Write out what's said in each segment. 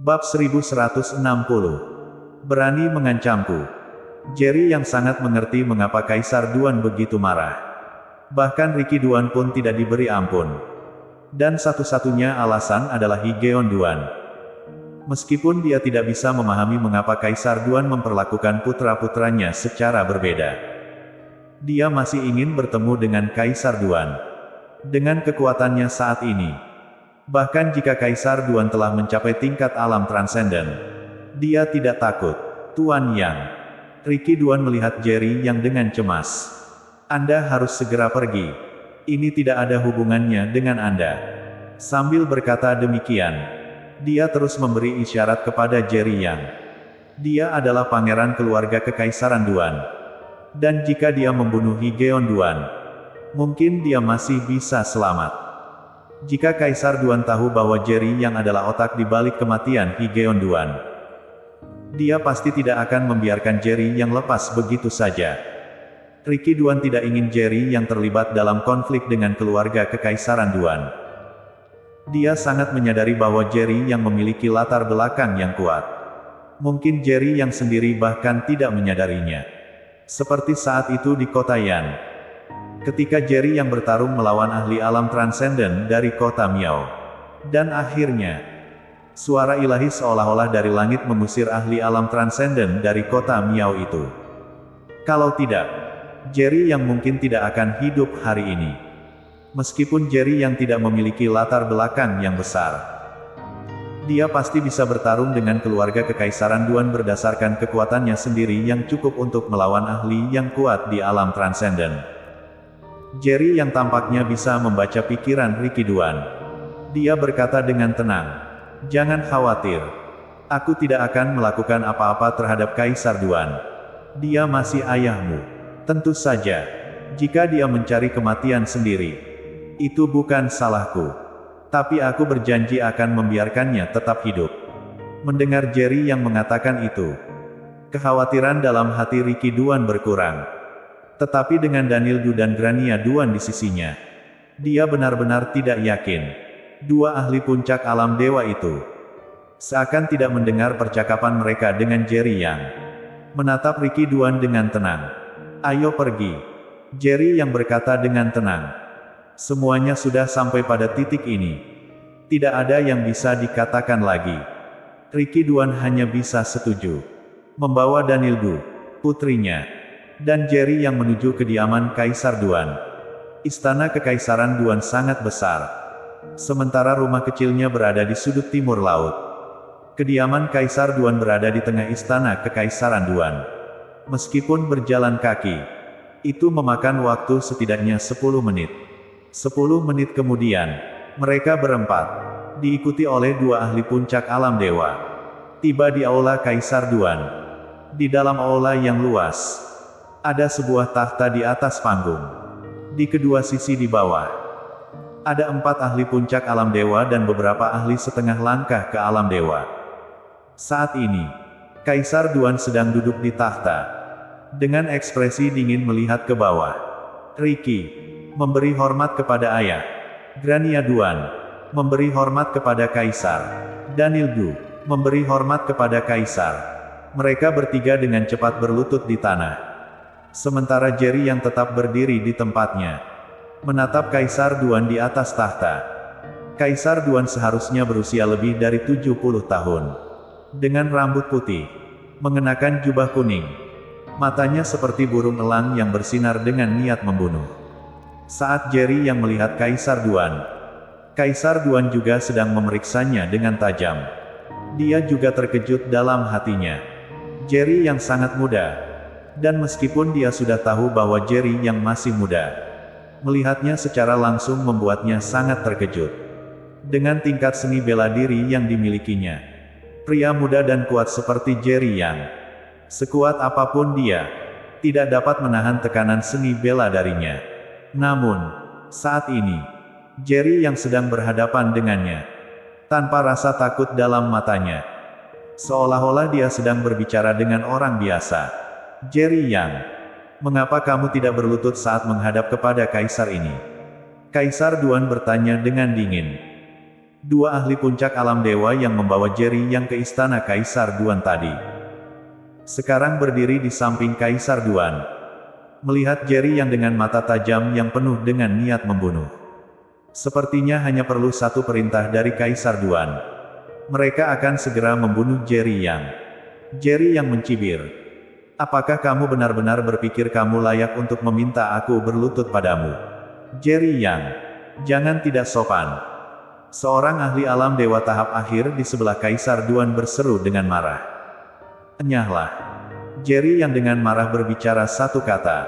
Bab 1160. Berani mengancamku. Jerry yang sangat mengerti mengapa Kaisar Duan begitu marah. Bahkan Ricky Duan pun tidak diberi ampun. Dan satu-satunya alasan adalah Higeon Duan. Meskipun dia tidak bisa memahami mengapa Kaisar Duan memperlakukan putra-putranya secara berbeda. Dia masih ingin bertemu dengan Kaisar Duan. Dengan kekuatannya saat ini. Bahkan jika Kaisar Duan telah mencapai tingkat alam transenden, dia tidak takut. Tuan Yang. Ricky Duan melihat Jerry yang dengan cemas. Anda harus segera pergi. Ini tidak ada hubungannya dengan Anda. Sambil berkata demikian, dia terus memberi isyarat kepada Jerry Yang. Dia adalah pangeran keluarga Kekaisaran Duan. Dan jika dia membunuh Higeon Duan, mungkin dia masih bisa selamat. Jika Kaisar Duan tahu bahwa Jerry Yang adalah otak di balik kematian Higeon Duan, dia pasti tidak akan membiarkan Jerry Yang lepas begitu saja. Ricky Duan tidak ingin Jerry Yang terlibat dalam konflik dengan keluarga Kekaisaran Duan. Dia sangat menyadari bahwa Jerry Yang memiliki latar belakang yang kuat. Mungkin Jerry Yang sendiri bahkan tidak menyadarinya. Seperti saat itu di kota Yan. Ketika Jerry Yang bertarung melawan ahli alam transenden dari kota Miao. Dan akhirnya, suara ilahi seolah-olah dari langit mengusir ahli alam transenden dari kota Miao itu. Kalau tidak, Jerry Yang mungkin tidak akan hidup hari ini. Meskipun Jerry Yang tidak memiliki latar belakang yang besar, dia pasti bisa bertarung dengan keluarga Kekaisaran Duan berdasarkan kekuatannya sendiri yang cukup untuk melawan ahli yang kuat di alam transenden. Jerry Yang tampaknya bisa membaca pikiran Ricky Duan. Dia berkata dengan tenang, "Jangan khawatir. Aku tidak akan melakukan apa-apa terhadap Kaisar Duan. Dia masih ayahmu. Tentu saja, jika dia mencari kematian sendiri, itu bukan salahku. Tapi aku berjanji akan membiarkannya tetap hidup." Mendengar Jerry Yang mengatakan itu, kekhawatiran dalam hati Ricky Duan berkurang. Tetapi dengan Daniel Du dan Grania Duan di sisinya, dia benar-benar tidak yakin. Dua ahli puncak alam dewa itu seakan tidak mendengar percakapan mereka dengan Jerry Yang. Menatap Ricky Duan dengan tenang. "Ayo pergi." Jerry Yang berkata dengan tenang. Semuanya sudah sampai pada titik ini. Tidak ada yang bisa dikatakan lagi. Ricky Duan hanya bisa setuju. Membawa Daniel Du, putrinya, dan Jerry Yang menuju kediaman Kaisar Duan. Istana Kekaisaran Duan sangat besar. Sementara rumah kecilnya berada di sudut timur laut. Kediaman Kaisar Duan berada di tengah istana Kekaisaran Duan. Meskipun berjalan kaki, itu memakan waktu setidaknya 10 menit. 10 menit kemudian, mereka berempat, diikuti oleh dua ahli puncak alam dewa, tiba di aula Kaisar Duan. Di dalam aula yang luas, ada sebuah tahta di atas panggung. Di kedua sisi di bawah, ada 4 ahli puncak alam dewa dan beberapa ahli setengah langkah ke alam dewa. Saat ini, Kaisar Duan sedang duduk di tahta, dengan ekspresi dingin melihat ke bawah. Ricky memberi hormat kepada ayah. Grania Duan memberi hormat kepada Kaisar. Daniel Du memberi hormat kepada Kaisar. Mereka bertiga dengan cepat berlutut di tanah. Sementara Jerry Yang tetap berdiri di tempatnya, menatap Kaisar Duan di atas tahta. Kaisar Duan seharusnya berusia lebih dari 70 tahun. Dengan rambut putih, mengenakan jubah kuning. Matanya seperti burung elang yang bersinar dengan niat membunuh. Saat Jerry Yang melihat Kaisar Duan juga sedang memeriksanya dengan tajam. Dia juga terkejut dalam hatinya. Jerry Yang sangat muda. Dan meskipun dia sudah tahu bahwa Jerry Yang masih muda, melihatnya secara langsung membuatnya sangat terkejut. Dengan tingkat seni bela diri yang dimilikinya, pria muda dan kuat seperti Jerry Yang, sekuat apapun dia, tidak dapat menahan tekanan seni bela darinya. Namun, saat ini, Jerry Yang sedang berhadapan dengannya, tanpa rasa takut dalam matanya. Seolah-olah dia sedang berbicara dengan orang biasa. "Jerry Yang, mengapa kamu tidak berlutut saat menghadap kepada Kaisar ini?" Kaisar Duan bertanya dengan dingin. Dua ahli puncak alam dewa yang membawa Jerry Yang ke istana Kaisar Duan tadi. Sekarang berdiri di samping Kaisar Duan. Melihat Jerry Yang dengan mata tajam yang penuh dengan niat membunuh. Sepertinya hanya perlu satu perintah dari Kaisar Duan. Mereka akan segera membunuh Jerry Yang. Jerry Yang mencibir. Apakah kamu benar-benar berpikir kamu layak untuk meminta aku berlutut padamu? Jerry Yang. Jangan tidak sopan. Seorang ahli alam dewa tahap akhir di sebelah Kaisar Duan berseru dengan marah. Enyahlah. Jerry Yang dengan marah berbicara satu kata.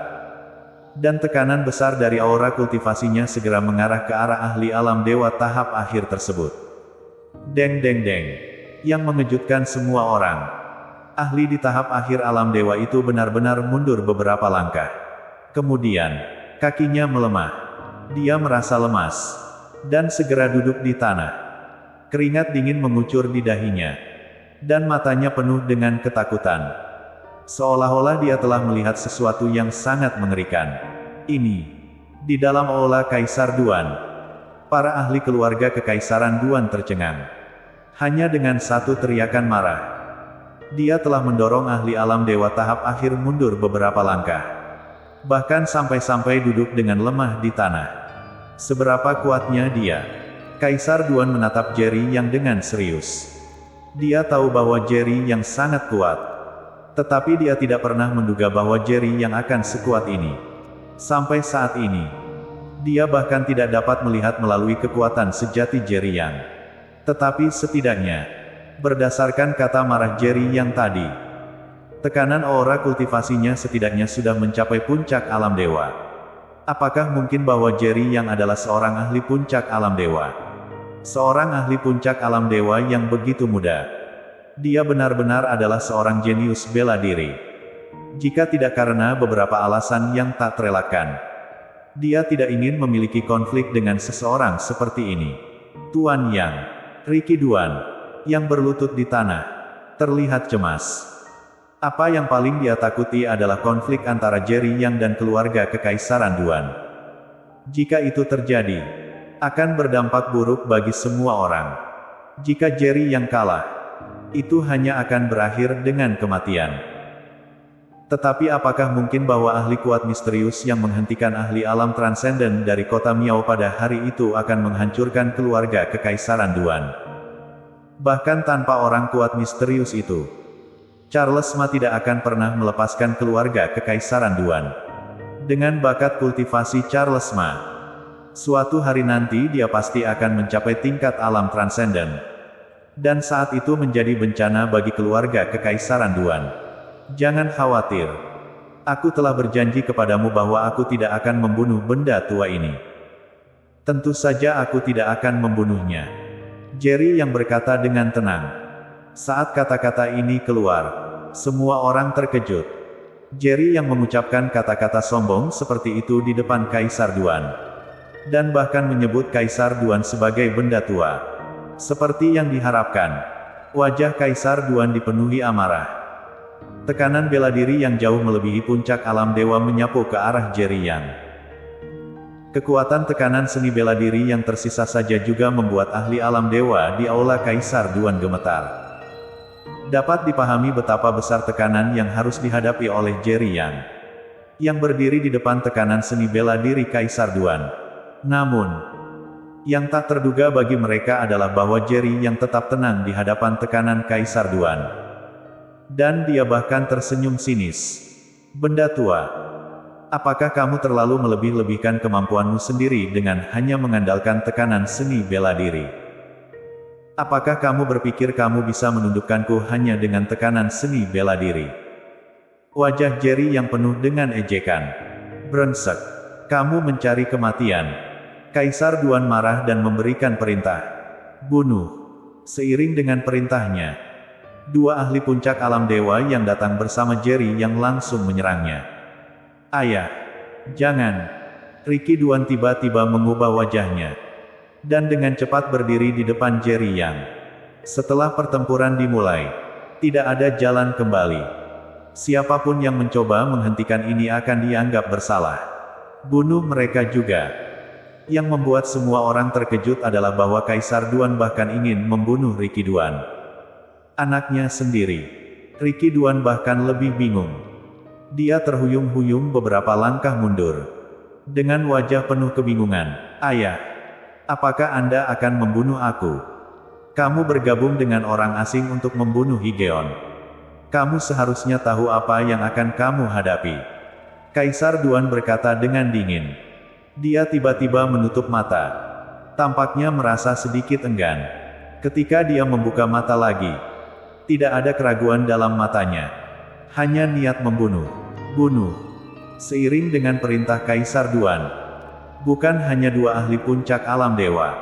Dan tekanan besar dari aura kultivasinya segera mengarah ke arah ahli alam dewa tahap akhir tersebut. Deng deng deng. Yang mengejutkan semua orang. Ahli di tahap akhir alam dewa itu benar-benar mundur beberapa langkah. Kemudian, kakinya melemah. Dia merasa lemas. Dan segera duduk di tanah. Keringat dingin mengucur di dahinya. Dan matanya penuh dengan ketakutan. Seolah-olah dia telah melihat sesuatu yang sangat mengerikan. Ini. Di dalam aula Kaisar Duan. Para ahli keluarga Kekaisaran Duan tercengang. Hanya dengan satu teriakan marah. Dia telah mendorong ahli alam dewa tahap akhir mundur beberapa langkah. Bahkan sampai-sampai duduk dengan lemah di tanah. Seberapa kuatnya dia? Kaisar Duan menatap Jerry Yang dengan serius. Dia tahu bahwa Jerry Yang sangat kuat. Tetapi dia tidak pernah menduga bahwa Jerry Yang akan sekuat ini. Sampai saat ini, dia bahkan tidak dapat melihat melalui kekuatan sejati Jerry Yang. Tetapi setidaknya, berdasarkan kata marah Jerry Yang tadi, tekanan aura kultivasinya setidaknya sudah mencapai puncak alam dewa. Apakah mungkin bahwa Jerry Yang adalah seorang ahli puncak alam dewa? Seorang ahli puncak alam dewa yang begitu muda. Dia benar-benar adalah seorang jenius bela diri. Jika tidak karena beberapa alasan yang tak terelakkan. Dia tidak ingin memiliki konflik dengan seseorang seperti ini. Tuan Yang. Ricky Duan. Yang berlutut di tanah. Terlihat cemas. Apa yang paling dia takuti adalah konflik antara Jerry Yang dan keluarga Kekaisaran Duan. Jika itu terjadi, akan berdampak buruk bagi semua orang. Jika Jerry Yang kalah, itu hanya akan berakhir dengan kematian. Tetapi apakah mungkin bahwa ahli kuat misterius yang menghentikan ahli alam transenden dari kota Miao pada hari itu akan menghancurkan keluarga Kekaisaran Duan? Bahkan tanpa orang kuat misterius itu, Charles Ma tidak akan pernah melepaskan keluarga Kekaisaran Duan. Dengan bakat kultivasi Charles Ma, suatu hari nanti dia pasti akan mencapai tingkat alam transenden. Dan saat itu menjadi bencana bagi keluarga Kekaisaran Duan. Jangan khawatir. Aku telah berjanji kepadamu bahwa aku tidak akan membunuh benda tua ini. Tentu saja aku tidak akan membunuhnya. Jerry Yang berkata dengan tenang. Saat kata-kata ini keluar, semua orang terkejut. Jerry Yang mengucapkan kata-kata sombong seperti itu di depan Kaisar Duan. Dan bahkan menyebut Kaisar Duan sebagai benda tua. Seperti yang diharapkan, wajah Kaisar Duan dipenuhi amarah. Tekanan bela diri yang jauh melebihi puncak alam dewa menyapu ke arah Jerry Yang. Kekuatan tekanan seni bela diri yang tersisa saja juga membuat ahli alam dewa di aula Kaisar Duan gemetar. Dapat dipahami betapa besar tekanan yang harus dihadapi oleh Jerry Yang. Yang berdiri di depan tekanan seni bela diri Kaisar Duan. Namun, yang tak terduga bagi mereka adalah bahwa Jerry Yang tetap tenang di hadapan tekanan Kaisar Duan. Dan dia bahkan tersenyum sinis. Benda tua. Apakah kamu terlalu melebih-lebihkan kemampuanmu sendiri dengan hanya mengandalkan tekanan seni bela diri? Apakah kamu berpikir kamu bisa menundukkanku hanya dengan tekanan seni bela diri? Wajah Jerry Yang penuh dengan ejekan. Brengsek. Kamu mencari kematian. Kaisar Duan marah dan memberikan perintah. Bunuh. Seiring dengan perintahnya, dua ahli puncak alam dewa yang datang bersama Jerry Yang langsung menyerangnya. Ayah. Jangan. Ricky Duan tiba-tiba mengubah wajahnya. Dan dengan cepat berdiri di depan Jerry Yang. Setelah pertempuran dimulai, tidak ada jalan kembali. Siapapun yang mencoba menghentikan ini akan dianggap bersalah. Bunuh mereka juga. Yang membuat semua orang terkejut adalah bahwa Kaisar Duan bahkan ingin membunuh Ricky Duan, anaknya sendiri. Ricky Duan bahkan lebih bingung. Dia terhuyung-huyung beberapa langkah mundur. Dengan wajah penuh kebingungan. Ayah, apakah Anda akan membunuh aku? Kamu bergabung dengan orang asing untuk membunuh Higeon. Kamu seharusnya tahu apa yang akan kamu hadapi. Kaisar Duan berkata dengan dingin. Dia tiba-tiba menutup mata. Tampaknya merasa sedikit enggan. Ketika dia membuka mata lagi, tidak ada keraguan dalam matanya. Hanya niat membunuh. Bunuh. Seiring dengan perintah Kaisar Duan. Bukan hanya 2 ahli puncak alam dewa,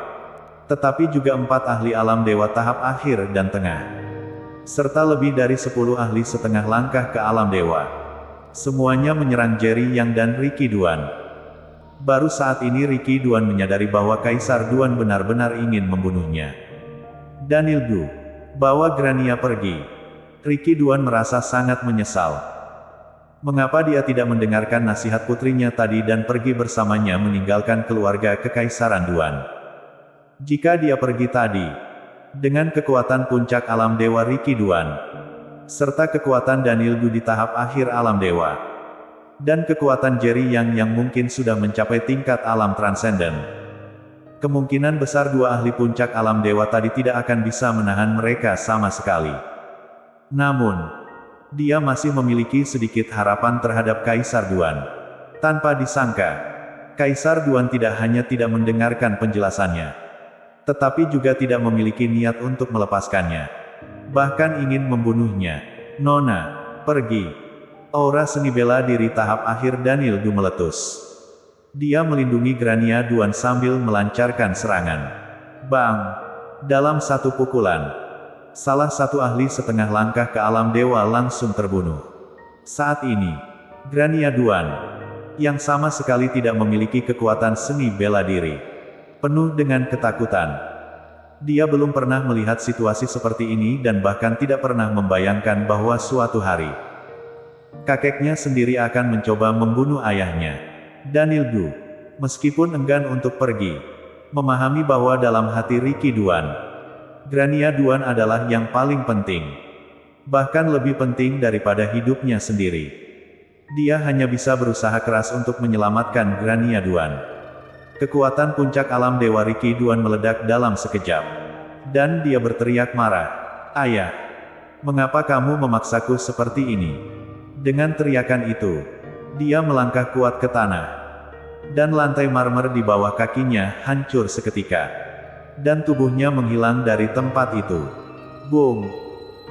tetapi juga 4 ahli alam dewa tahap akhir dan tengah. Serta lebih dari 10 ahli setengah langkah ke alam dewa. Semuanya menyerang Jerry Yang dan Ricky Duan. Baru saat ini Ricky Duan menyadari bahwa Kaisar Duan benar-benar ingin membunuhnya. Daniel Gu, bawa Grania pergi. Ricky Duan merasa sangat menyesal. Mengapa dia tidak mendengarkan nasihat putrinya tadi dan pergi bersamanya meninggalkan keluarga Kekaisaran Duan? Jika dia pergi tadi, dengan kekuatan puncak alam dewa Ricky Duan, serta kekuatan Daniel Gu di tahap akhir alam dewa, dan kekuatan Jerry Yang mungkin sudah mencapai tingkat alam transenden, kemungkinan besar 2 ahli puncak alam dewa tadi tidak akan bisa menahan mereka sama sekali. Namun, dia masih memiliki sedikit harapan terhadap Kaisar Duan. Tanpa disangka, Kaisar Duan tidak hanya tidak mendengarkan penjelasannya, tetapi juga tidak memiliki niat untuk melepaskannya. Bahkan ingin membunuhnya. Nona, pergi. Aura seni bela diri tahap akhir Daniel Gu meletus. Dia melindungi Grania Duan sambil melancarkan serangan. Bang! Dalam satu pukulan, salah satu ahli setengah langkah ke alam dewa langsung terbunuh. Saat ini, Grania Duan, yang sama sekali tidak memiliki kekuatan seni bela diri, penuh dengan ketakutan. Dia belum pernah melihat situasi seperti ini dan bahkan tidak pernah membayangkan bahwa suatu hari, kakeknya sendiri akan mencoba membunuh ayahnya. Daniel Gu, meskipun enggan untuk pergi, memahami bahwa dalam hati Ricky Duan, Grania Duan adalah yang paling penting. Bahkan lebih penting daripada hidupnya sendiri. Dia hanya bisa berusaha keras untuk menyelamatkan Grania Duan. Kekuatan puncak alam dewa Ricky Duan meledak dalam sekejap. Dan dia berteriak marah. Ayah, mengapa kamu memaksaku seperti ini? Dengan teriakan itu, dia melangkah kuat ke tanah. Dan lantai marmer di bawah kakinya hancur seketika. Dan tubuhnya menghilang dari tempat itu. Boom!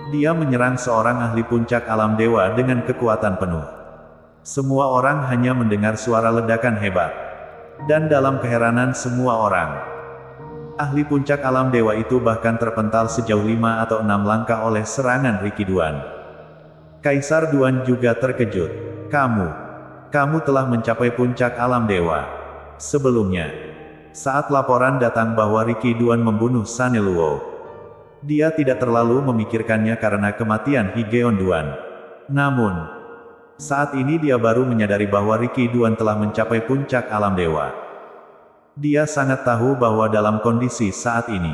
Dia menyerang seorang ahli puncak alam dewa dengan kekuatan penuh. Semua orang hanya mendengar suara ledakan hebat. Dan dalam keheranan semua orang, ahli puncak alam dewa itu bahkan terpental sejauh 5 atau 6 langkah oleh serangan Ricky Duan. Kaisar Duan juga terkejut. Kamu telah mencapai puncak alam dewa. Sebelumnya, saat laporan datang bahwa Ricky Duan membunuh Sunny Luo, dia tidak terlalu memikirkannya karena kematian Higeon Duan. Namun, saat ini dia baru menyadari bahwa Ricky Duan telah mencapai puncak alam dewa. Dia sangat tahu bahwa dalam kondisi saat ini,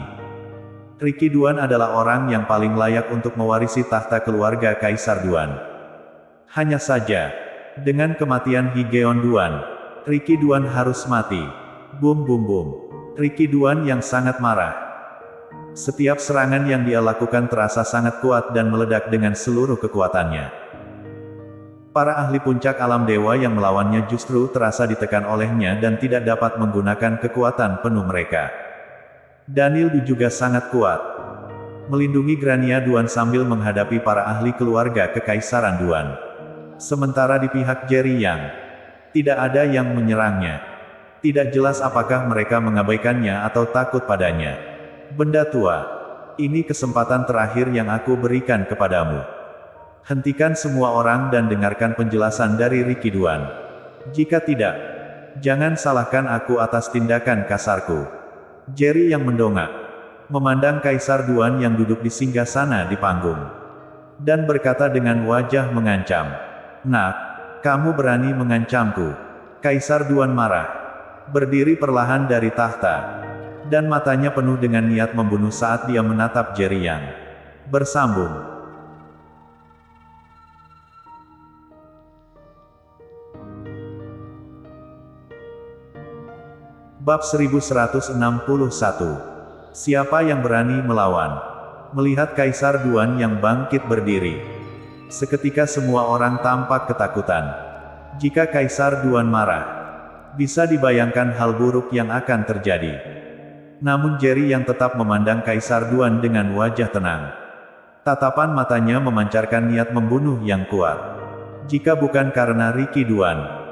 Ricky Duan adalah orang yang paling layak untuk mewarisi tahta keluarga Kaisar Duan. Hanya saja, dengan kematian Higeon Duan, Ricky Duan harus mati. Boom boom boom. Ricky Duan yang sangat marah. Setiap serangan yang dia lakukan terasa sangat kuat dan meledak dengan seluruh kekuatannya. Para ahli puncak alam dewa yang melawannya justru terasa ditekan olehnya dan tidak dapat menggunakan kekuatan penuh mereka. Daniel Gu juga sangat kuat, melindungi Grania Duan sambil menghadapi para ahli keluarga Kekaisaran Duan. Sementara di pihak Jerry Yang, tidak ada yang menyerangnya. Tidak jelas apakah mereka mengabaikannya atau takut padanya. Benda tua, ini kesempatan terakhir yang aku berikan kepadamu. Hentikan semua orang dan dengarkan penjelasan dari Ricky Duan. Jika tidak, jangan salahkan aku atas tindakan kasarku. Jerry Yang mendongak, memandang Kaisar Duan yang duduk di singgasana di panggung, dan berkata dengan wajah mengancam. Nak, kamu berani mengancamku? Kaisar Duan marah. berdiri perlahan dari tahta. Dan matanya penuh dengan niat membunuh saat dia menatap Jerry Yang. Bersambung. Bab 1161. Siapa yang berani melawan? Melihat Kaisar Duan yang bangkit berdiri, seketika semua orang tampak ketakutan. Jika Kaisar Duan marah, bisa dibayangkan hal buruk yang akan terjadi. Namun Jerry yang tetap memandang Kaisar Duan dengan wajah tenang. Tatapan matanya memancarkan niat membunuh yang kuat. Jika bukan karena Ricky Duan,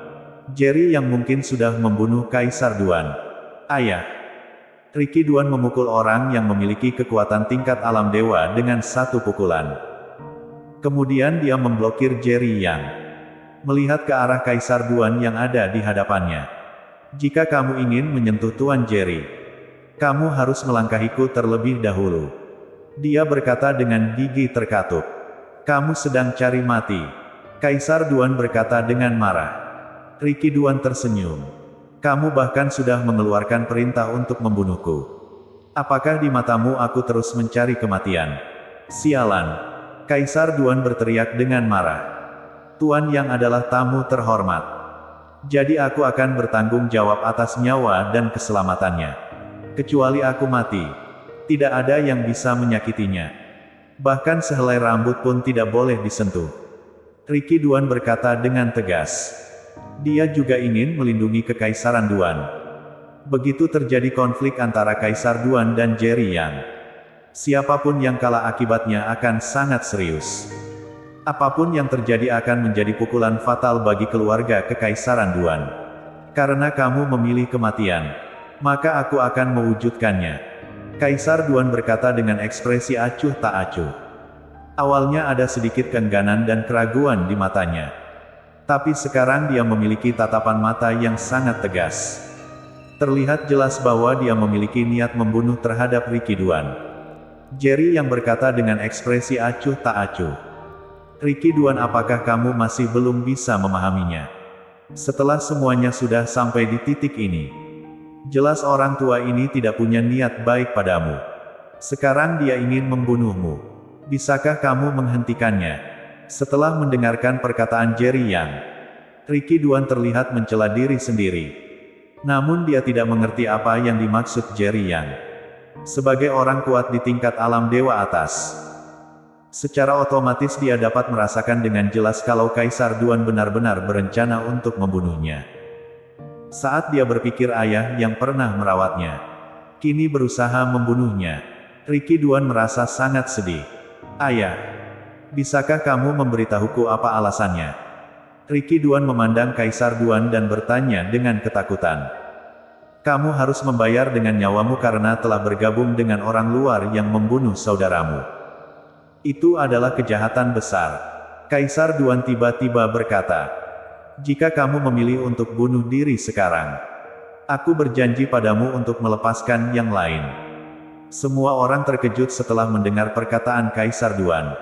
Jerry yang mungkin sudah membunuh Kaisar Duan. Ayah. Ricky Duan memukul orang yang memiliki kekuatan tingkat alam dewa dengan satu pukulan. Kemudian dia memblokir Jerry Yang. Melihat ke arah Kaisar Duan yang ada di hadapannya. Jika kamu ingin menyentuh Tuan Jerry, kamu harus melangkahiku terlebih dahulu. Dia berkata dengan gigi terkatup. Kamu sedang cari mati. Kaisar Duan berkata dengan marah. Ricky Duan tersenyum. Kamu bahkan sudah mengeluarkan perintah untuk membunuhku. Apakah di matamu aku terus mencari kematian? Sialan. Kaisar Duan berteriak dengan marah. Tuan Yang adalah tamu terhormat. Jadi aku akan bertanggung jawab atas nyawa dan keselamatannya. Kecuali aku mati, tidak ada yang bisa menyakitinya. Bahkan sehelai rambut pun tidak boleh disentuh. Ricky Duan berkata dengan tegas. Dia juga ingin melindungi Kekaisaran Duan. Begitu terjadi konflik antara Kaisar Duan dan Jerry Yang, siapapun yang kalah akibatnya akan sangat serius. Apapun yang terjadi akan menjadi pukulan fatal bagi keluarga Kekaisaran Duan. Karena kamu memilih kematian, maka aku akan mewujudkannya. Kaisar Duan berkata dengan ekspresi acuh tak acuh. Awalnya ada sedikit keengganan dan keraguan di matanya. Tapi sekarang dia memiliki tatapan mata yang sangat tegas. Terlihat jelas bahwa dia memiliki niat membunuh terhadap Ricky Duan. Jerry yang berkata dengan ekspresi acuh tak acuh. Ricky Duan, apakah kamu masih belum bisa memahaminya? Setelah semuanya sudah sampai di titik ini, jelas orang tua ini tidak punya niat baik padamu. Sekarang dia ingin membunuhmu. Bisakah kamu menghentikannya? Setelah mendengarkan perkataan Jerry Yang, Ricky Duan terlihat mencela diri sendiri. Namun dia tidak mengerti apa yang dimaksud Jerry Yang. Sebagai orang kuat di tingkat alam dewa atas, secara otomatis dia dapat merasakan dengan jelas kalau Kaisar Duan benar-benar berencana untuk membunuhnya. Saat dia berpikir ayah yang pernah merawatnya, kini berusaha membunuhnya, Ricky Duan merasa sangat sedih. Ayah, bisakah kamu memberitahuku apa alasannya? Ricky Duan memandang Kaisar Duan dan bertanya dengan ketakutan. Kamu harus membayar dengan nyawamu karena telah bergabung dengan orang luar yang membunuh saudaramu. Itu adalah kejahatan besar. Kaisar Duan tiba-tiba berkata. Jika kamu memilih untuk bunuh diri sekarang, aku berjanji padamu untuk melepaskan yang lain. Semua orang terkejut setelah mendengar perkataan Kaisar Duan.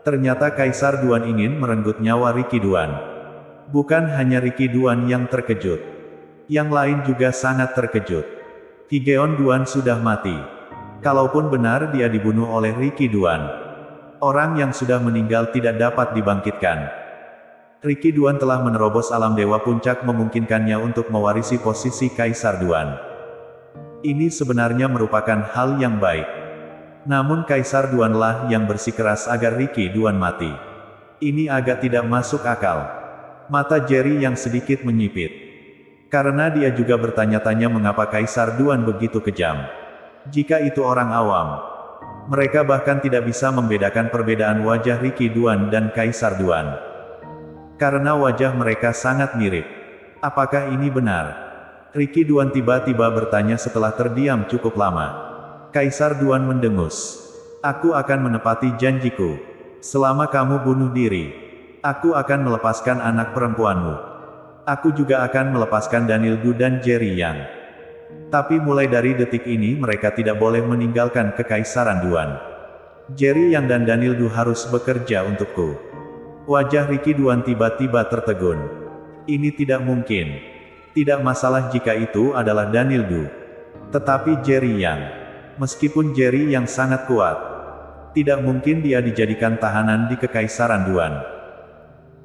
Ternyata Kaisar Duan ingin merenggut nyawa Ricky Duan. Bukan hanya Ricky Duan yang terkejut. Yang lain juga sangat terkejut. Higeon Duan sudah mati. Kalaupun benar dia dibunuh oleh Ricky Duan, orang yang sudah meninggal tidak dapat dibangkitkan. Ricky Duan telah menerobos alam dewa puncak, memungkinkannya untuk mewarisi posisi Kaisar Duan. Ini sebenarnya merupakan hal yang baik. Namun Kaisar Duanlah yang bersikeras agar Ricky Duan mati. Ini agak tidak masuk akal. Mata Jerry yang sedikit menyipit. Karena dia juga bertanya-tanya mengapa Kaisar Duan begitu kejam. Jika itu orang awam, mereka bahkan tidak bisa membedakan perbedaan wajah Ricky Duan dan Kaisar Duan. Karena wajah mereka sangat mirip. Apakah ini benar? Ricky Duan tiba-tiba bertanya setelah terdiam cukup lama. Kaisar Duan mendengus. Aku akan menepati janjiku. Selama kamu bunuh diri, aku akan melepaskan anak perempuanmu. Aku juga akan melepaskan Daniel Du dan Jerry Yang. Tapi mulai dari detik ini mereka tidak boleh meninggalkan Kekaisaran Duan. Jerry Yang dan Daniel Du harus bekerja untukku. Wajah Ricky Duan tiba-tiba tertegun. Ini tidak mungkin. Tidak masalah jika itu adalah Daniel Du. Tetapi Jerry Yang. Meskipun Jerry yang sangat kuat, tidak mungkin dia dijadikan tahanan di Kekaisaran Duan.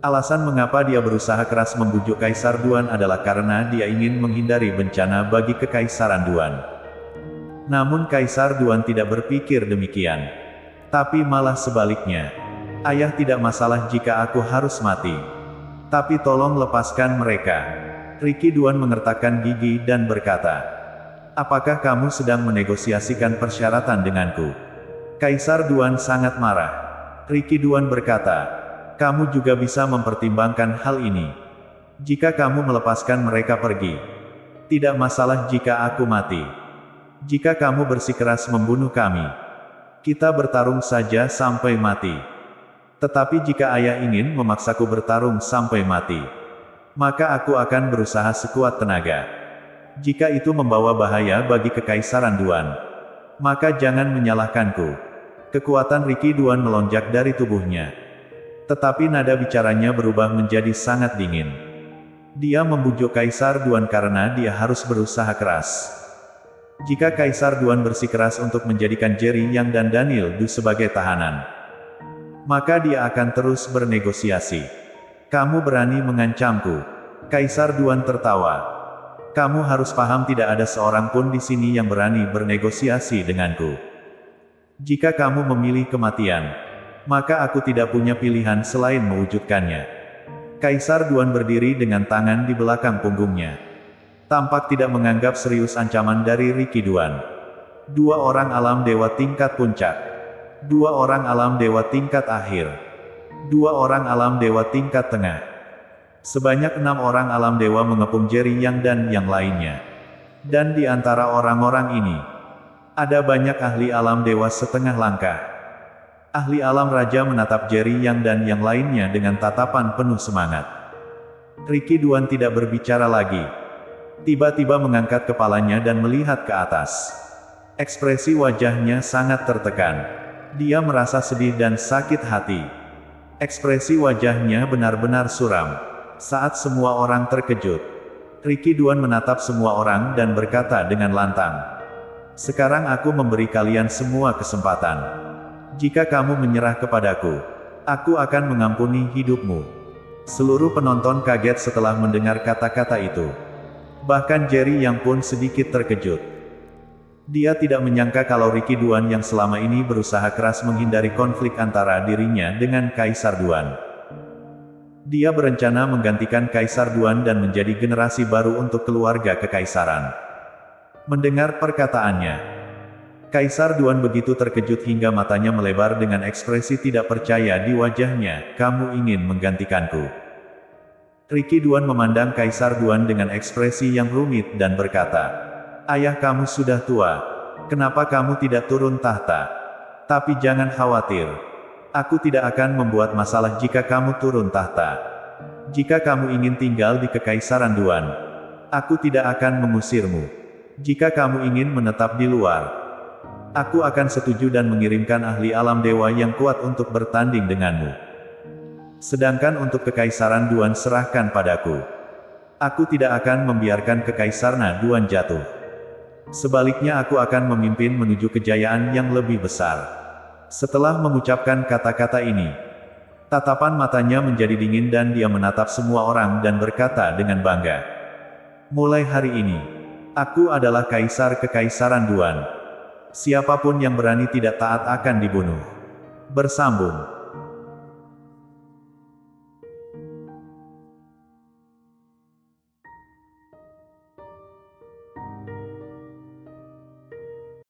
Alasan mengapa dia berusaha keras membujuk Kaisar Duan adalah karena dia ingin menghindari bencana bagi Kekaisaran Duan. Namun Kaisar Duan tidak berpikir demikian. Tapi malah sebaliknya. Ayah, tidak masalah jika aku harus mati. Tapi tolong lepaskan mereka. Ricky Duan mengertakkan gigi dan berkata, apakah kamu sedang menegosiasikan persyaratan denganku? Kaisar Duan sangat marah. Ricky Duan berkata, kamu juga bisa mempertimbangkan hal ini. Jika kamu melepaskan mereka pergi. Tidak masalah jika aku mati. Jika kamu bersikeras membunuh kami, kita bertarung saja sampai mati. Tetapi jika ayah ingin memaksaku bertarung sampai mati, maka aku akan berusaha sekuat tenaga. Jika itu membawa bahaya bagi Kekaisaran Duan, maka jangan menyalahkanku. Kekuatan Ricky Duan melonjak dari tubuhnya. Tetapi nada bicaranya berubah menjadi sangat dingin. Dia membujuk Kaisar Duan karena dia harus berusaha keras. Jika Kaisar Duan bersikeras untuk menjadikan Jerry Yang dan Daniel Du sebagai tahanan, maka dia akan terus bernegosiasi. Kamu berani mengancamku? Kaisar Duan tertawa. Kamu harus paham, tidak ada seorang pun di sini yang berani bernegosiasi denganku. Jika kamu memilih kematian, maka aku tidak punya pilihan selain mewujudkannya. Kaisar Duan berdiri dengan tangan di belakang punggungnya. Tampak tidak menganggap serius ancaman dari Ricky Duan. Dua orang alam dewa tingkat puncak. Dua orang alam dewa tingkat akhir. Dua orang alam dewa tingkat tengah. Sebanyak 6 orang alam dewa mengepung Jerry Yang dan yang lainnya. Dan di antara orang-orang ini, ada banyak ahli alam dewa setengah langkah. Ahli alam raja menatap Jerry Yang dan yang lainnya dengan tatapan penuh semangat. Ricky Duan tidak berbicara lagi. Tiba-tiba mengangkat kepalanya dan melihat ke atas. Ekspresi wajahnya sangat tertekan. Dia merasa sedih dan sakit hati. Ekspresi wajahnya benar-benar suram. Saat semua orang terkejut, Ricky Duan menatap semua orang dan berkata dengan lantang, sekarang aku memberi kalian semua kesempatan. Jika kamu menyerah kepadaku, aku akan mengampuni hidupmu. Seluruh penonton kaget setelah mendengar kata-kata itu. Bahkan Jerry Yang pun sedikit terkejut. Dia tidak menyangka kalau Ricky Duan yang selama ini berusaha keras menghindari konflik antara dirinya dengan Kaisar Duan. Dia berencana menggantikan Kaisar Duan dan menjadi generasi baru untuk keluarga kekaisaran. Mendengar perkataannya, Kaisar Duan begitu terkejut hingga matanya melebar dengan ekspresi tidak percaya di wajahnya. Kamu ingin menggantikanku? Ricky Duan memandang Kaisar Duan dengan ekspresi yang rumit dan berkata, ayah kamu sudah tua. Kenapa kamu tidak turun tahta? Tapi jangan khawatir. Aku tidak akan membuat masalah jika kamu turun tahta. Jika kamu ingin tinggal di Kekaisaran Duan, aku tidak akan mengusirmu. Jika kamu ingin menetap di luar, aku akan setuju dan mengirimkan ahli alam dewa yang kuat untuk bertanding denganmu. Sedangkan untuk Kekaisaran Duan serahkan padaku. Aku tidak akan membiarkan Kekaisaran Duan jatuh. Sebaliknya aku akan memimpin menuju kejayaan yang lebih besar. Setelah mengucapkan kata-kata ini, tatapan matanya menjadi dingin dan dia menatap semua orang dan berkata dengan bangga, mulai hari ini, aku adalah Kaisar Kekaisaran Duan. Siapapun yang berani tidak taat akan dibunuh. Bersambung.